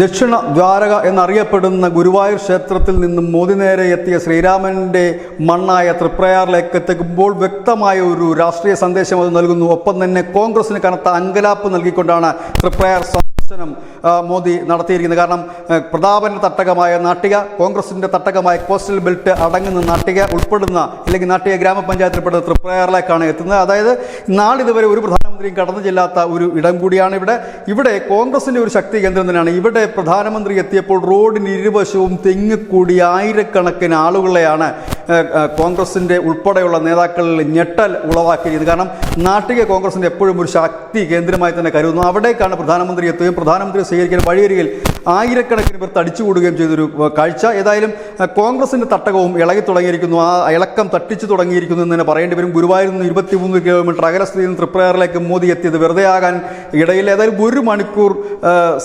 ദക്ഷിണ ദ്വാരക എന്നറിയപ്പെടുന്ന ഗുരുവായൂർ ക്ഷേത്രത്തിൽ നിന്നും മോദി നേരെ എത്തിയ ശ്രീരാമൻ്റെ മണ്ണായ തൃപ്രയാറിലേക്ക് എത്തുമ്പോൾ വ്യക്തമായ ഒരു രാഷ്ട്രീയ സന്ദേശം അത് നൽകുന്നു. ഒപ്പം തന്നെ കോൺഗ്രസിന് കനത്ത അങ്കലാപ്പ് നൽകിക്കൊണ്ടാണ് തൃപ്രയാർ സന്ദർശനം മോദി നടത്തിയിരിക്കുന്നത്. കാരണം പ്രതാപൻ്റെ തട്ടകമായ നാട്ടിക, കോൺഗ്രസിൻ്റെ തട്ടകമായ കോസ്റ്റൽ ബെൽറ്റ് അടങ്ങുന്ന നാട്ടിക ഉൾപ്പെടുന്ന അല്ലെങ്കിൽ നാട്ടിക ഗ്രാമപഞ്ചായത്തിൽപ്പെടുന്ന തൃപ്രയാറിലേക്കാണ് എത്തുന്നത്. അതായത് നാളിതുവരെ ഒരു പ്രധാനമന്ത്രിയും കടന്നു ചെല്ലാത്ത ഒരു ഇടം കൂടിയാണ് ഇവിടെ കോൺഗ്രസിൻ്റെ ഒരു ശക്തി കേന്ദ്രം തന്നെയാണ്. ഇവിടെ പ്രധാനമന്ത്രി എത്തിയപ്പോൾ റോഡിന് ഇരുവശവും തെങ്ങിക്കൂടി ആയിരക്കണക്കിന് ആളുകളെയാണ് കോൺഗ്രസിൻ്റെ ഉൾപ്പെടെയുള്ള നേതാക്കളിൽ ഞെട്ടൽ ഉളവാക്കിയിരിക്കുന്നത്. കാരണം നാട്ടിക കോൺഗ്രസിൻ്റെ എപ്പോഴും ഒരു ശക്തി കേന്ദ്രമായി തന്നെ കരുതുന്നു. അവിടേക്കാണ് പ്രധാനമന്ത്രി എത്തുകയും പ്രധാനമന്ത്രി സ്വീകരിക്കാൻ വഴിയരികിൽ ആയിരക്കണക്കിന് പേർ തടിച്ചുകൂടുകയും ചെയ്തൊരു കാഴ്ച. ഏതായാലും കോൺഗ്രസിൻ്റെ തട്ടകവും ഇളകി തുടങ്ങിയിരിക്കുന്നു. ആ ഇളക്കം തട്ടിച്ചു തുടങ്ങിയിരിക്കുന്നു എന്ന് തന്നെ പറയേണ്ടി വരും. ഗുരുവായൂരിൽ നിന്ന് 23 കിലോമീറ്റർ അകലസ്ഥിതിയിൽ നിന്ന് തൃപ്രയാറിലേക്ക് മോദി എത്തിയത് വെറുതെ ആകാൻ ഇടയിൽ. ഏതായാലും 1 മണിക്കൂർ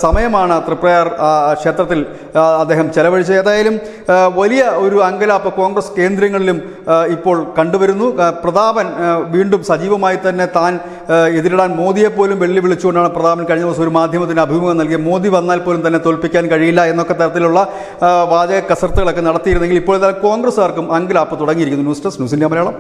സമയമാണ് തൃപ്രയാർ ക്ഷേത്രത്തിൽ അദ്ദേഹം ചെലവഴിച്ചത്. ഏതായാലും വലിയ ഒരു അങ്കലാപ്പ് കോൺഗ്രസ് കേന്ദ്രങ്ങളിലും ഇപ്പോൾ കണ്ടുവരുന്നു. പ്രതാപൻ വീണ്ടും സജീവമായി തന്നെ താൻ എതിരിടാൻ മോദിയെ പോലും വെല്ലുവിളിച്ചുകൊണ്ടാണ് പ്രതാപൻ കഴിഞ്ഞ ദിവസം ഒരു മാധ്യമത്തിന് അഭിമുഖം നൽകിയത്. മോദി വന്നാൽ പോലും തന്നെ തോൽപ്പിക്കാൻ കഴിയില്ല എന്നൊക്കെ തരത്തിലുള്ള വാചക കസർത്തുകളൊക്കെ നടത്തിയിരുന്നെങ്കിൽ ഇപ്പോൾ കോൺഗ്രസ്സുകാർക്കും അങ്കലാപ്പ് തുടങ്ങിയിരിക്കുന്നു. News desk news India Malayalam.